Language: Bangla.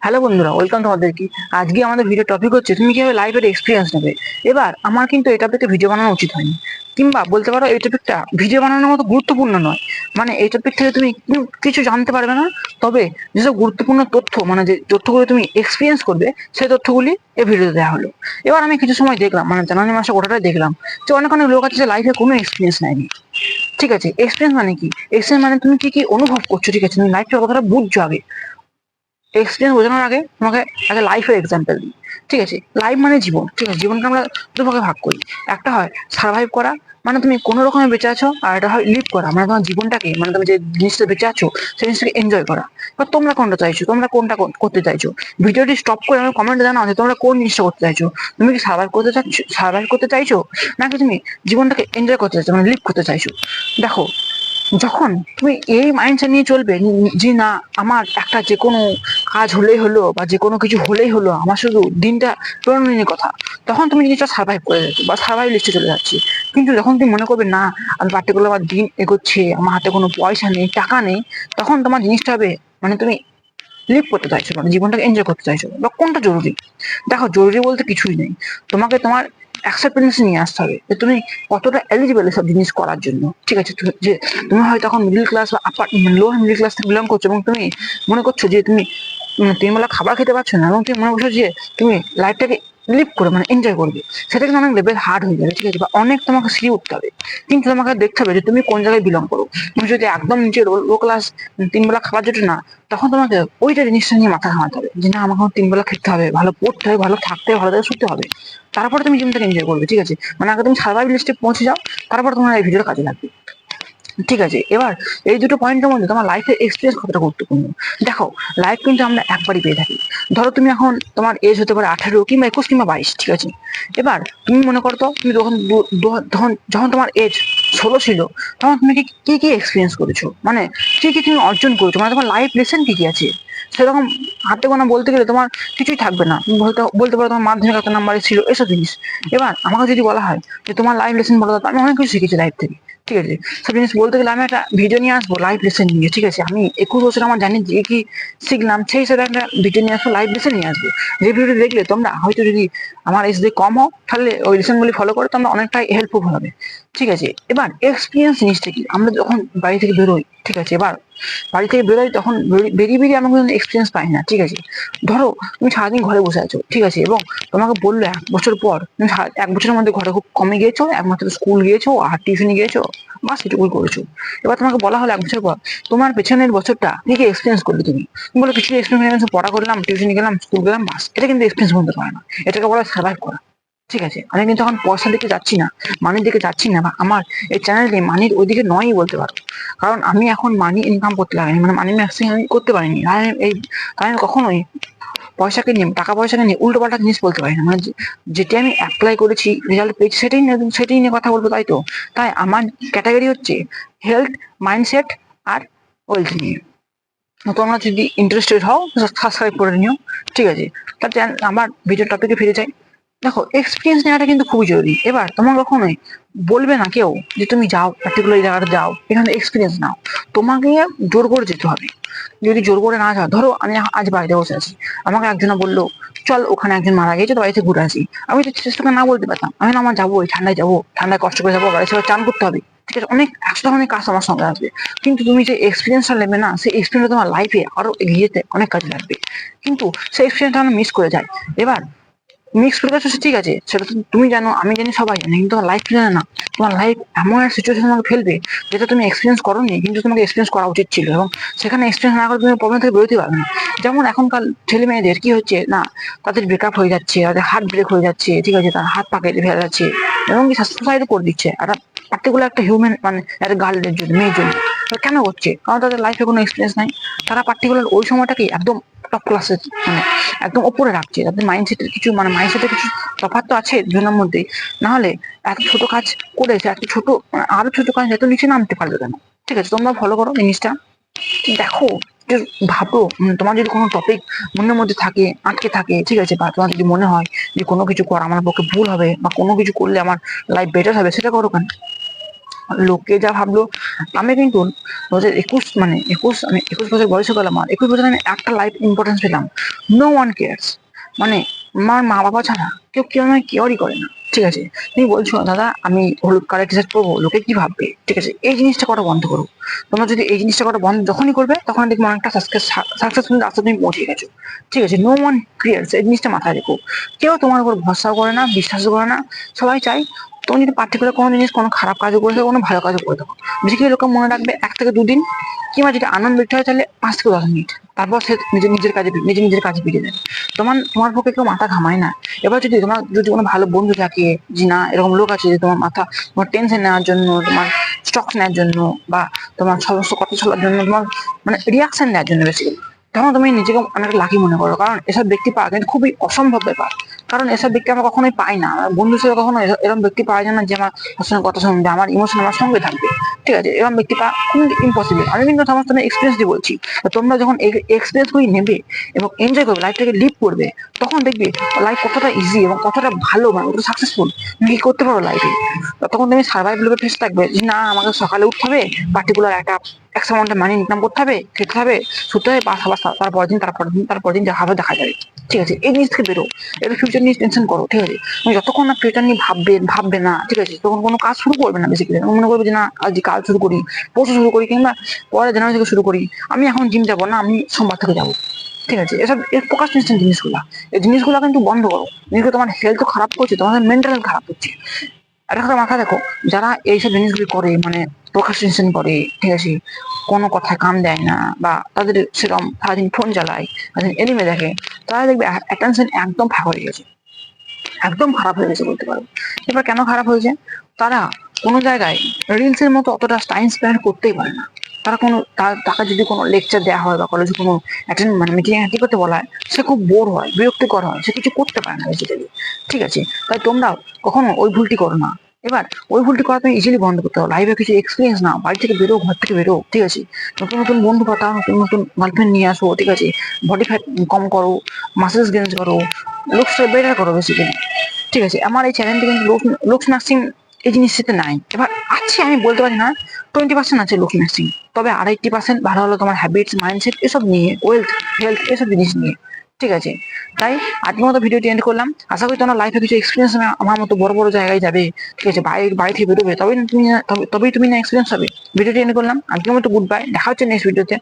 হ্যালো বন্ধুরা, ওয়েলকাম তোমাদেরকে। আজকে আমাদের ভিডিও টপিক হচ্ছে তুমি কিভাবে লাইফের এক্সপিরিয়েন্স নেবে। এবার আমার কিন্তু এই টপিকে ভিডিও বানানো উচিত হয়নি, কিংবা বলতে পারো এই টপিকটা ভিডিও বানানোর মতো গুরুত্বপূর্ণ নয়। মানে এই টপিক থেকে তুমি কিছু জানতে পারবে না, তবে যেসব গুরুত্বপূর্ণ তথ্য, মানে যে তথ্যগুলো তুমি এক্সপিরিয়েন্স করবে, সেই তথ্যগুলি এই ভিডিওতে দেওয়া হলো। এবার আমি কিছু সময় দেখলাম, মানে জানুয়ারি মাসে গোটাটাই দেখলাম যে অনেক অনেক লোক আছে যে লাইফে কোনো এক্সপিরিয়েন্স নেয়নি। ঠিক আছে, এক্সপিরিয়েন্স মানে কি? এক্সপিরিয়েন্স মানে তুমি কি কি অনুভব করছো। ঠিক আছে, তুমি লাইফের কথাটা বুঝছো আগে। এক্সপিরিয়েন্স বোঝানোর আগে তোমাকে আগে লাইফের এক্সাম্পল দিই। ঠিক আছে, লাইফ মানে জীবন। ঠিক আছে, জীবনকে আমরা দুটো ভাগে ভাগ করি। একটা হয় সার্ভাইভ করা, মানে তুমি কোনো রকমে বেঁচে আছো, আর এটা হয় লিভ করা, মানে তোমার জীবনটাকে, মানে তুমি যে জিনিসটা বেঁচে আছো সেই জিনিসটাকে এনজয় করা। এবার তোমরা কোনটা চাইছো, তোমরা কোনটা করতে চাইছো? ভিডিওটি স্টপ করে আমার কমেন্টে জানাও যে তোমরা কোন জিনিসটা করতে চাইছো। তুমি কি সার্ভাইভ করতে চাইছো, নাকি তুমি জীবনটাকে এনজয় করতে চাইছো, মানে লিভ করতে চাইছো? দেখো, যখন তুমি এই মাইন্ডসেট নিয়ে চলবে যে না, আমার একটা যে কোনো কাজ হলেই হলো, বা যে কোনো কিছু হলেই হলো, আমার শুধু দিনটা পেরোনো নিয়ে কথা, তখন তুমি জিনিসটা সার্ভাইভ করে যাচ্ছ বা সার্ভাইভ লিস্টে চলে যাচ্ছি। কিন্তু যখন তুমি মনে করবে না, আমি পার্টিকুলার আমার দিন এগোচ্ছে, আমার হাতে কোনো পয়সা নেই, টাকা নেই, তখন তোমার জিনিসটা হবে, মানে তুমি লিভ করতে চাইছো, মানে জীবনটাকে এনজয় করতে চাইছো, বা কোনটা জরুরি? দেখো, জরুরি বলতে কিছুই নেই। তোমাকে তোমার অ্যাকসেপ্টেন্স নিয়ে আসতে হবে যে তুমি কতটা এলিজিবল এসব জিনিস করার জন্য। ঠিক আছে, যে তুমি হয়তো এখন মিডল ক্লাস বা আপার লোয়ার মিডল ক্লাস থেকে বিলং করছো, এবং তুমি মনে করছো যে তুমি 3 বেলা খাবার খেতে পারছো না, এবং তুমি মনে করছো যে তুমি লাইফটাকে লিভ করে মানে এনজয় করবে। সেটা কিন্তু অনেক লেভেল হার্ড হয়ে যাবে। ঠিক আছে, বা অনেক তোমাকে সিঁড়ি উঠতে হবে। কিন্তু তোমাকে দেখতে হবে যে তুমি কোন জায়গায় বিলং করো। তুমি যদি একদম নিচে লো ক্লাস, 3 বেলা খাবার জোটে না, তখন তোমাকে ওইটা জিনিসটা নিয়ে মাথা ঘামাতে হবে যে না, আমাকে 3 বেলা খেতে হবে, ভালো পড়তে হবে, ভালো থাকতে হবে, ভালো জায়গায় শুতে হবে। তারপরে তুমি জীবনটাকে এনজয় করবে। ঠিক আছে, মানে আগে তুমি সার্ভাইভ লিস্টে পৌঁছে যাও, তারপর তোমার এই ভিডিওর কাজে লাগবে। ঠিক আছে, এবার এই দুটো পয়েন্টের মধ্যে তোমার লাইফের এক্সপিরিয়েন্স কতটা গুরুত্বপূর্ণ। দেখো, লাইফ কিন্তু আমরা একবারই পেয়ে থাকি। ধরো তুমি এখন, তোমার এজ হতে পারে 18 কিংবা 21 কিংবা 22। ঠিক আছে, এবার তুমি মনে করো তো, তুমি যখন তোমার এজ 16 ছিল, তখন তুমি কি কি এক্সপিরিয়েন্স করেছো, মানে কি কি তুমি অর্জন করেছো, মানে তোমার লাইফ লেসন কি কি আছে। সেরকম হাতে গোনা বলতে গেলে তোমার কিছুই থাকবে না। তুমি বলতে পারো তোমার মাধ্যমিক কত নাম্বারে ছিল, এসব জিনিস। এবার আমাকে যদি বলা হয় যে তোমার লাইফ লেসন বলো, তো আমি অনেক কিছু শিখেছি লাইফ থেকে। ঠিক আছে, সব জিনিস বলতে গেলে আমি একটা ভিডিও নিয়ে আসবো লাইফ লেসন নিয়ে। ঠিক আছে, আমি 21 বছর আমার জানি যে কি শিখলাম, সেই হিসাবে একটা ভিডিও নিয়ে আসবো, লাইফ লেসন নিয়ে আসবো। যে ভিডিওটি দেখলে তোমরা হয়তো, যদি আমার এজ যদি কম হও, তাহলে ওই লেসনগুলি ফলো করে তোমরা অনেকটাই হেল্পফুল হবে। ঠিক আছে, এবার এক্সপিরিয়েন্স জিনিসটা কি? আমরা যখন বাড়ি থেকে বেরোই, ঠিক আছে, এবার বাড়ি থেকে বেরোই, তখন বেরিয়ে বেরিয়ে আমরা কোনো এক্সপিরিয়েন্স পাই না। ঠিক আছে, ধরো তুমি সারাদিন ঘরে বসে আছো, ঠিক আছে, এবং তোমাকে বললো 1 বছর পর তুমি 1 বছরের মধ্যে ঘরে খুব কমে গিয়েছো, একমাত্র স্কুল গিয়েছো আর টিউশনে গিয়েছো, বাস এটুকুই করেছো। এবার তোমাকে বলা হলো 1 বছর পর তোমার পেছনের বছরটা কি কি এক্সপিরিয়েন্স করলে তুমি? তুমি বলো কিছু এক্সপিরিয়েন্স, পড়া করলাম, টিউশনে গেলাম, স্কুল গেলাম, বাস। এটা কিন্তু এক্সপিরিয়েন্স বলতে পারে না, এটাকে বলা সার্ভাইভ করা। ঠিক আছে, আমি কিন্তু এখন পয়সার দিকে যাচ্ছি না, মানির দিকে যাচ্ছি না, বা আমার এই চ্যানেলটি মানির ওইদিকে নয়ই বলতে পারো। কারণ আমি এখন মানি ইনকাম করতে লাগাইনি, মানে মানি ম্যাক্সিং আমি করতে পারিনি। আর আমি কখনোই পয়সাকে নিয়ে, টাকা পয়সাকে নিয়ে উল্টো পাল্টা জিনিস বলতে পারি না। মানে যেটি আমি অ্যাপ্লাই করেছি, রেজাল্ট পেয়েছি, সেটাই নিয়ে কথা বলবো, তাই তো। তাই আমার ক্যাটাগরি হচ্ছে হেলথ, মাইন্ডসেট আর ওয়েলথ নিয়ে। তোমরা যদি ইন্টারেস্টেড হও, সাবস্ক্রাইব করে নিও। ঠিক আছে, তার আমার ভিডিও টপিকে ফিরে যাই। দেখো, এক্সপিরিয়েন্স নেওয়াটা কিন্তু খুবই জরুরি। এবার তোমার কখনোই বলবে না কেউ যে তুমি যাও পার্টিকুলার জায়গাটা, যাও এখানে এক্সপিরিয়েন্স নাও। তোমাকে জোর করে যেতে হবে। যদি জোর করে না যাও, ধরো আমি আজ বাড়িতে বসে আছি, আমাকে একজনা বললো চল ওখানে একজন মারা গেছে, তো বাড়িতে ঘুরে আসি। আমি তো চেষ্টা করে না বলতে পারতাম, আমি না, আমার যাবো, ওই ঠান্ডায় যাবো, ঠান্ডায় কষ্ট করে যাবো, বাড়ি সবাই চান করতে হবে। ঠিক আছে, অনেক 100 ধরনের কাজ আমার সঙ্গে আসবে। কিন্তু তুমি যে এক্সপিরিয়েন্সটা নেবে না, সেই এক্সপিরিয়েন্স তোমার লাইফে আরো এগিয়ে যেতে অনেক কাজে লাগবে। কিন্তু সেই এক্সপিরিয়েন্সটা আমরা মিস করে যাই। এবার মিক্স করে গেছো, ঠিক আছে, সেটা তো তুমি জানো, আমি জানি, সবাই জানে, কিন্তু তোমার লাইফ জানে না। তোমার লাইফ এমন একটা সিচুয়েশন তোমাকে ফেলবে, যেটা তুমি এক্সপিরিয়েন্স করোনি, কিন্তু তোমাকে এক্সপিরিয়েন্স করা উচিত ছিল, এবং সেখানে এক্সপিরিয়েন্স না করে তুমি প্রবলেম থেকে বেরোতে পারবে না। যেমন এখনকার ছেলে মেয়েদের কি হচ্ছে না, তাদের ব্রেকআপ হয়ে যাচ্ছে, তাদের হার্ট ব্রেক হয়ে যাচ্ছে। ঠিক আছে, তার হাত পা কেটে ফেলা যাচ্ছে, এবং কি সুসাইডও করে দিচ্ছে একটা পার্টিকুলার একটা হিউম্যান, মানে একটা গার্লের জন্য, মেয়ের জন্য। কেন হচ্ছে? কারণ তাদের লাইফে কোনো এক্সপিরিয়েন্স নাই। তারা পার্টিকুলার ওই সময়টাকে একদম টপ ক্লাসে, মানে একদম ওপরে রাখছে। তাদের মাইন্ডসেটের কিছু, মানে মাইন্ডসেটের কিছু তফাৎ তো আছে দুজনের মধ্যেই। না হলে এত ছোট কাজ করেছে, এত ছোট, আরো ছোট কাজ এত নিচে নামতে পারবে কেন? ঠিক আছে, তোমরা ফলো করো জিনিসটা। দেখো, যে ভাবো, তোমার যদি কোনো টপিক মনের মধ্যে থাকে, আটকে থাকে, ঠিক আছে, বা তোমার যদি মনে হয় যে কোনো কিছু করা আমার পক্ষে ভুল হবে, বা কোনো কিছু করলে আমার লাইফ বেটার হবে, সেটা করো কেন? লোকে যা ভাবলো। আমি কিন্তু 2021 মানে 21 আমি 21 বছর বয়সে গেলাম, আর 21 বছর আমি একটা লাইফ ইম্পর্টেন্স পেলাম। নো ওয়ান কেয়ার্স, মানে আমার মা বাবা ছাড়া কেউ আমায় কেয়ারই করে না। ঠিক আছে, তুমি বলছো দাদা আমি হলুদ কালার টি শার্ট পরবো, লোকে কি ভাববে? ঠিক আছে, এই জিনিসটা করা বন্ধ করো। তোমরা যদি এই জিনিসটা করা বন্ধ যখনই করবে, তখন দেখবে অনেকটা সাকসেসফুল রাস্তা তুমি পৌঁছে গেছো। ঠিক আছে, নো ওয়ান কেয়ার্স, এই জিনিসটা মাথায় রেখো। কেউ তোমার উপর ভরসাও করে না, বিশ্বাসও করে না। সবাই চায় তুমি যদি পার্টিকুলার কোনো জিনিস কোনো খারাপ কাজও করে থাকো, কোনো ভালো কাজও করে থাকো, বেশিরভাগ লোক মনে রাখবে 1 থেকে 2 দিন, কিংবা যদি আনন্দ দিতে হয় তাহলে 5 থেকে 10 মিনিট, তারপর সে নিজের কাজে ফিরে যায়। তোমার পক্ষে কেউ মাথা ঘামায় না। এবার যদি কোনো ভালো বন্ধু থাকে, যে না এরকম লোক আছে যে তোমার টেনশন নেওয়ার জন্য, তোমার স্টক নেওয়ার জন্য, বা তোমার সমস্ত কথা শোনার জন্য, তোমার মানে রিয়াকশন নেওয়ার জন্য বেসিক্যালি, তখন তুমি নিজেকে অনেক লাকি মনে করো। কারণ এসব ব্যক্তি পাওয়া কিন্তু খুবই অসম্ভব ব্যাপার। কারণ এসব ব্যক্তি আমরা কখনোই পাই না। আমার বন্ধু হিসেবে কখনো এরকম ব্যক্তি পাওয়া যায় না যে আমার সবসময় কথা শুনবে, আমার ইমোশন আমার সঙ্গে থাকবে। ঠিক আছে, এরকম ব্যক্তি পাওয়া খুবই ইম্পসিবল। আমি কিন্তু সমস্ত এক্সপিরিয়েন্স দিয়ে বলছি। তো তোমরা যখন এক্সপিরিয়েন্স গুলি নেবে এবং এনজয় করবে, লাইফটাকে লিভ করবে, তখন দেখবে লাইফ কতটা ইজি এবং কতটা ভালো, মানে কতটা সাকসেসফুল তুমি কি করতে পারো লাইফে। তখন তুমি সার্ভাইভাল ফেস থাকবে যে না আমাকে সকালে উঠতে হবে, পার্টিকুলার একটা এক্স অ্যামাউন্টের মানি ইনকাম করতে হবে, খেতে হবে, শুতে হবে, বা আবার তারপর দিন যা হবে দেখা যাবে। ঠিক আছে, এই জিনিস থেকে বেরো। এবার ফিউচার নিয়ে টেনশন করো। ঠিক আছে, তুমি যতক্ষণ না ফিউচার নিয়ে ভাববে না, ঠিক আছে, তখন কোনো কাজ শুরু করবে না। বেসিক্যালি মনে করবে যে না আজ কাল শুরু করি, পরশু শুরু করি, কিংবা পরের জানুয়ারি থেকে শুরু করি। আমি এখন জিম যাবো না, আমি সোমবার থেকে যাবো। ঠিক আছে, এসব প্রোক্রাস্টিনেশন জিনিসগুলা, এই জিনিসগুলো কিন্তু বন্ধ করো। জিনিসগুলো তোমার হেলথ খারাপ করছে, তোমাদের মেন্টাল হেলথ খারাপ করছে। একটা কথা মাথায় দেখো, যারা এইসব জিনিসগুলি করে, মানে প্রোক্রাস্টিনেশন করে, ঠিক আছে, কোনো কথায় কান দেয় না, বা তাদের সেরকম সারাদিন ফোন চালায়, সারাদিন এনিমে দেখে, তারা দেখবে অ্যাটেনশন একদম ফাঁকা হয়ে গেছে, একদম খারাপ হয়ে গেছে বলতে পারো। এবার কেন খারাপ হয়েছে? তারা কোনো জায়গায় রিলসের মতো অতটা টাইম স্পেন্ড করতেই পারে না। তারা তাকে যদি কোনো লেকচার দেওয়া হয় বা কলেজে কোনো মানে মিটিং অ্যাটেন্ড করতে বলা হয়, সে খুব বোর হয়, বিরক্তিকর হয়, সে কিছু করতে পারে না বেসিক্যালি। ঠিক আছে, তাই তোমরা কখনো ওই ভুলটি করো না। এবার ওই ভুলটি করা তুমি ইজিলি বন্ধ করতে হবে। লাইফে কিছু এক্সপিরিয়েন্স নাও, বাড়ি থেকে বেরো, ঘর থেকে বেরো। ঠিক আছে, নতুন নতুন বন্ধু পাতাও, নতুন নতুন গার্লফ্রেন্ড নিয়ে আসো। ঠিক আছে, বডি ফ্যাট কম করো, মাসেলস গেইন করো, লুকসটা বেটার করো বেসিক্যালি। ঠিক আছে, আমার এই চ্যানেলটি কিন্তু লুকস নার্সিং এই জিনিসটাতে নাই। এবার আছে, আমি বলতে পারি না, 20% আছে লুকস নার্সিং, তবে আর 80% ভালো হলো তোমার হ্যাবিটস, মাইন্ডসেট, এসব নিয়ে, ওয়েলথ, হেলথ, এসব জিনিস নিয়ে। ঠিক আছে, তাই আজকের মতো ভিডিওটি এন্ড করলাম। আশা করি তোমার লাইফে কিছু এক্সপিরিয়েন্স আমার মতো বড় বড় জায়গায় যাবে। ঠিক আছে, বাড়ি থেকে বেরোবে, তবেই তুমি না এক্সপিরিয়েন্স হবে। ভিডিওটি এন্ড করলাম, আজকের মতো গুড বাই, দেখা হচ্ছে নেক্সট ভিডিওতে।